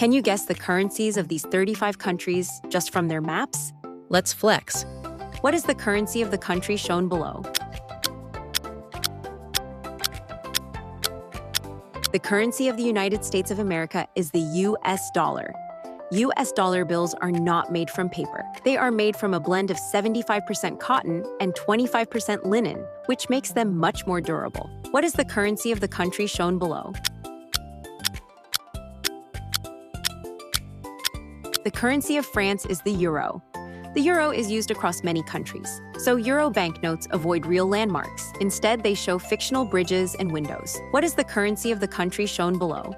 Can you guess the currencies of these 35 countries just from their maps? Let's flex. What is the currency of the country shown below? The currency of the United States of America is the US dollar. US dollar bills are not made from paper. They are made from a blend of 75% cotton and 25% linen, which makes them much more durable. What is the currency of the country shown below? The currency of France is the euro. The euro is used across many countries, so euro banknotes avoid real landmarks. Instead, they show fictional bridges and windows. What is the currency of the country shown below?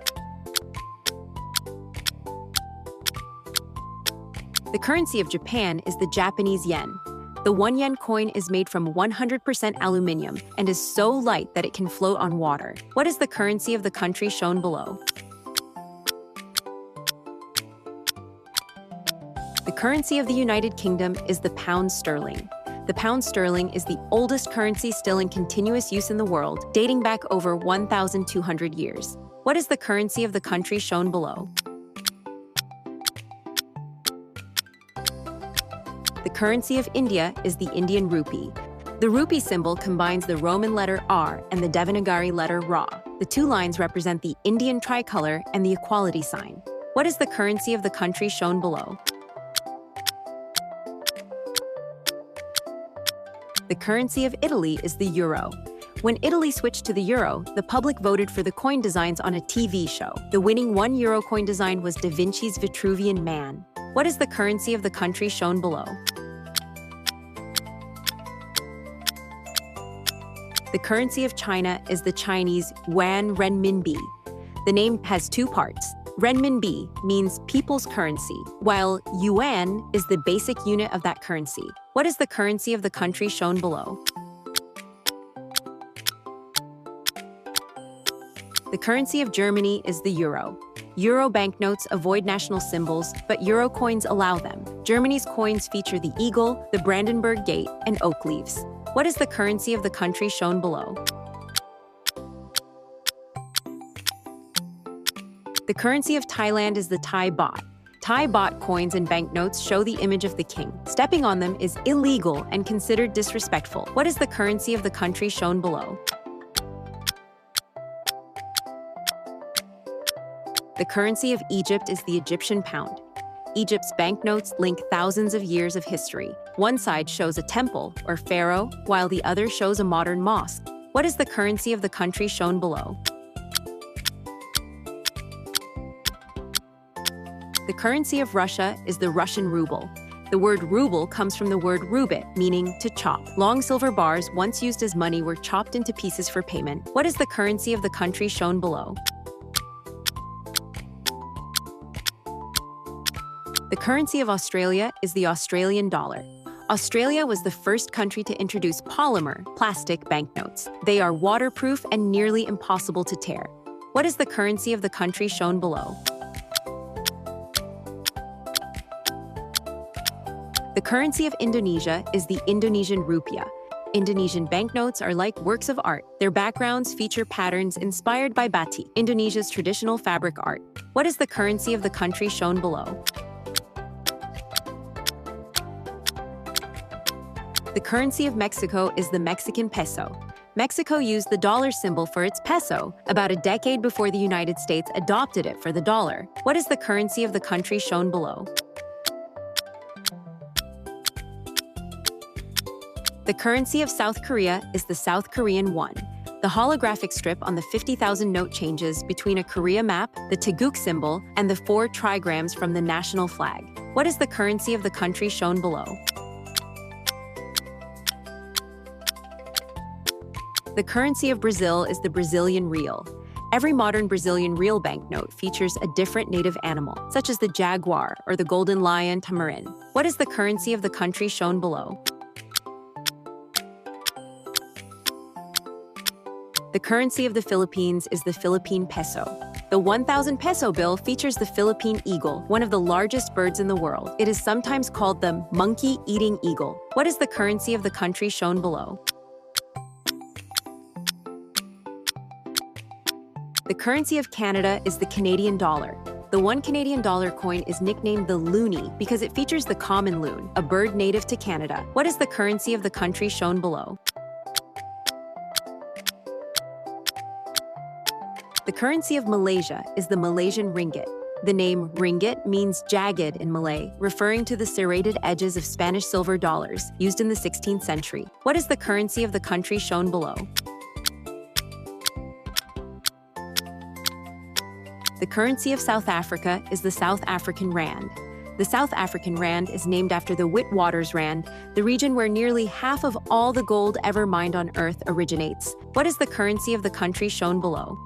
The currency of Japan is the Japanese yen. The 1 yen coin is made from 100% aluminium and is so light that it can float on water. What is the currency of the country shown below? The currency of the United Kingdom is the pound sterling. The pound sterling is the oldest currency still in continuous use in the world, dating back over 1,200 years. What is the currency of the country shown below? The currency of India is the Indian rupee. The rupee symbol combines the Roman letter R and the Devanagari letter Ra. The two lines represent the Indian tricolor and the equality sign. What is the currency of the country shown below? The currency of Italy is the euro. When Italy switched to the euro, the public voted for the coin designs on a TV show. The winning €1 coin design was Da Vinci's Vitruvian Man. What is the currency of the country shown below? The currency of China is the Chinese yuan renminbi. The name has two parts. Renminbi means people's currency, while yuan is the basic unit of that currency. What is the currency of the country shown below? The currency of Germany is the euro. Euro banknotes avoid national symbols, but euro coins allow them. Germany's coins feature the eagle, the Brandenburg Gate, and oak leaves. What is the currency of the country shown below? The currency of Thailand is the Thai baht. Thai baht coins and banknotes show the image of the king. Stepping on them is illegal and considered disrespectful. What is the currency of the country shown below? The currency of Egypt is the Egyptian pound. Egypt's banknotes link thousands of years of history. One side shows a temple or pharaoh, while the other shows a modern mosque. What is the currency of the country shown below? The currency of Russia is the Russian ruble. The word ruble comes from the word rubit, meaning to chop. Long silver bars, once used as money, were chopped into pieces for payment. What is the currency of the country shown below? The currency of Australia is the Australian dollar. Australia was the first country to introduce polymer, plastic banknotes. They are waterproof and nearly impossible to tear. What is the currency of the country shown below? The currency of Indonesia is the Indonesian rupiah. Indonesian banknotes are like works of art. Their backgrounds feature patterns inspired by batik, Indonesia's traditional fabric art. What is the currency of the country shown below? The currency of Mexico is the Mexican peso. Mexico used the dollar symbol for its peso about a decade before the United States adopted it for the dollar. What is the currency of the country shown below? The currency of South Korea is the South Korean won. The holographic strip on the 50,000 note changes between a Korea map, the Taeguk symbol, and the 4 trigrams from the national flag. What is the currency of the country shown below? The currency of Brazil is the Brazilian real. Every modern Brazilian real banknote features a different native animal, such as the jaguar or the golden lion tamarin. What is the currency of the country shown below? The currency of the Philippines is the Philippine peso. The 1,000 peso bill features the Philippine eagle, one of the largest birds in the world. It is sometimes called the monkey-eating eagle. What is the currency of the country shown below? The currency of Canada is the Canadian dollar. The $1 coin is nicknamed the loonie because it features the common loon, a bird native to Canada. What is the currency of the country shown below? The currency of Malaysia is the Malaysian ringgit. The name ringgit means jagged in Malay, referring to the serrated edges of Spanish silver dollars used in the 16th century. What is the currency of the country shown below? The currency of South Africa is the South African rand. The South African rand is named after the Witwatersrand, the region where nearly half of all the gold ever mined on Earth originates. What is the currency of the country shown below?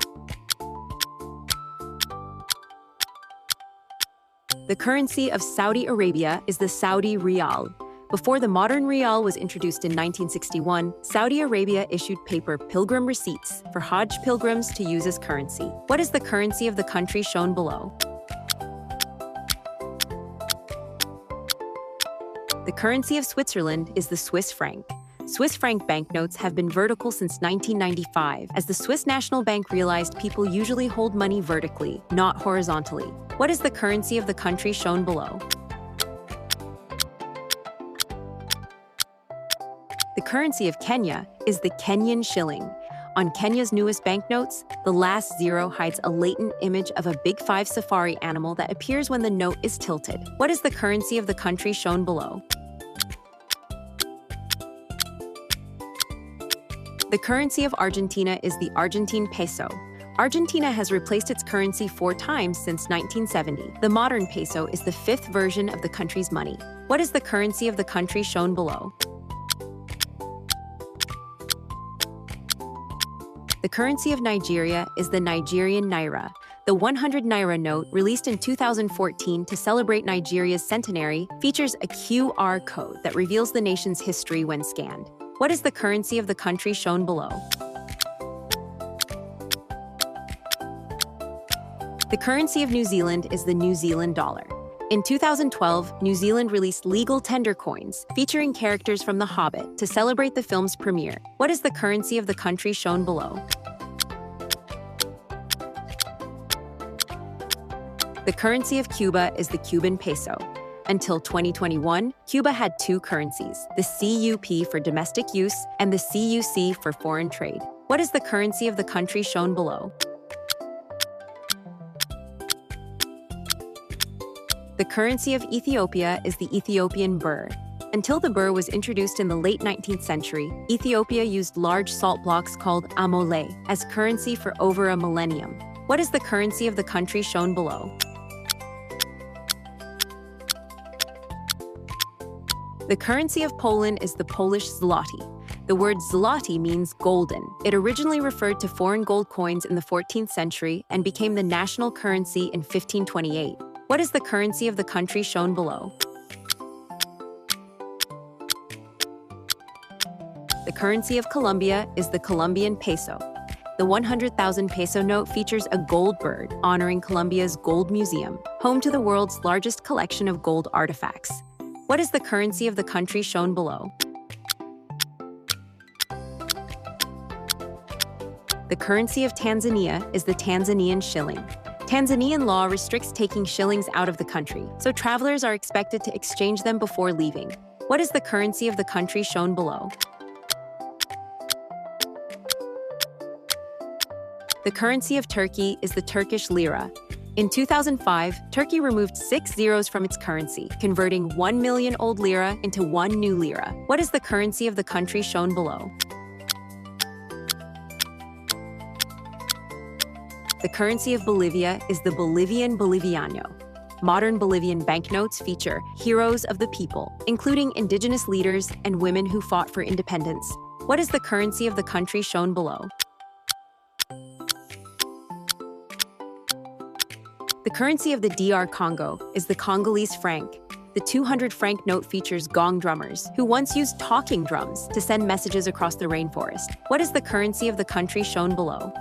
The currency of Saudi Arabia is the Saudi riyal. Before the modern riyal was introduced in 1961, Saudi Arabia issued paper pilgrim receipts for Hajj pilgrims to use as currency. What is the currency of the country shown below? The currency of Switzerland is the Swiss franc. Swiss franc banknotes have been vertical since 1995, as the Swiss National Bank realized people usually hold money vertically, not horizontally. What is the currency of the country shown below? The currency of Kenya is the Kenyan shilling. On Kenya's newest banknotes, the last zero hides a latent image of a Big Five safari animal that appears when the note is tilted. What is the currency of the country shown below? The currency of Argentina is the Argentine peso. Argentina has replaced its currency 4 times since 1970. The modern peso is the 5th version of the country's money. What is the currency of the country shown below? The currency of Nigeria is the Nigerian naira. The 100 naira note, released in 2014 to celebrate Nigeria's centenary, features a QR code that reveals the nation's history when scanned. What is the currency of the country shown below? The currency of New Zealand is the New Zealand dollar. In 2012, New Zealand released legal tender coins featuring characters from The Hobbit to celebrate the film's premiere. What is the currency of the country shown below? The currency of Cuba is the Cuban peso. Until 2021, Cuba had 2 currencies, the CUP for domestic use and the CUC for foreign trade. What is the currency of the country shown below? The currency of Ethiopia is the Ethiopian birr. Until the birr was introduced in the late 19th century, Ethiopia used large salt blocks called amole as currency for over a millennium. What is the currency of the country shown below? The currency of Poland is the Polish zloty. The word zloty means golden. It originally referred to foreign gold coins in the 14th century and became the national currency in 1528. What is the currency of the country shown below? The currency of Colombia is the Colombian peso. The 100,000 peso note features a gold bird, honoring Colombia's Gold Museum, home to the world's largest collection of gold artifacts. What is the currency of the country shown below? The currency of Tanzania is the Tanzanian shilling. Tanzanian law restricts taking shillings out of the country, so travelers are expected to exchange them before leaving. What is the currency of the country shown below? The currency of Turkey is the Turkish lira. In 2005, Turkey removed 6 zeros from its currency, converting 1 million old lira into 1 new lira. What is the currency of the country shown below? The currency of Bolivia is the Bolivian boliviano. Modern Bolivian banknotes feature heroes of the people, including indigenous leaders and women who fought for independence. What is the currency of the country shown below? The currency of the DR Congo is the Congolese franc. The 200 franc note features gong drummers, who once used talking drums to send messages across the rainforest. What is the currency of the country shown below?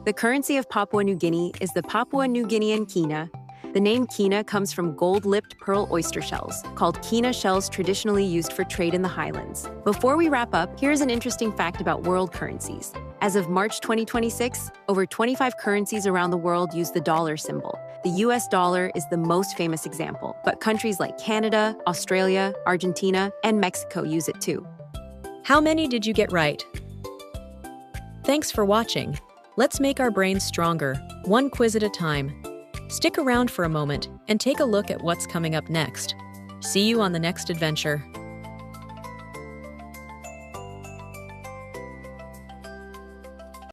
The currency of Papua New Guinea is the Papua New Guinean kina. The name kina comes from gold-lipped pearl oyster shells, called kina shells traditionally used for trade in the highlands. Before we wrap up, here's an interesting fact about world currencies. As of March 2026, over 25 currencies around the world use the dollar symbol. The US dollar is the most famous example, but countries like Canada, Australia, Argentina, and Mexico use it too. How many did you get right? Thanks for watching. Let's make our brains stronger, one quiz at a time. Stick around for a moment and take a look at what's coming up next. See you on the next adventure.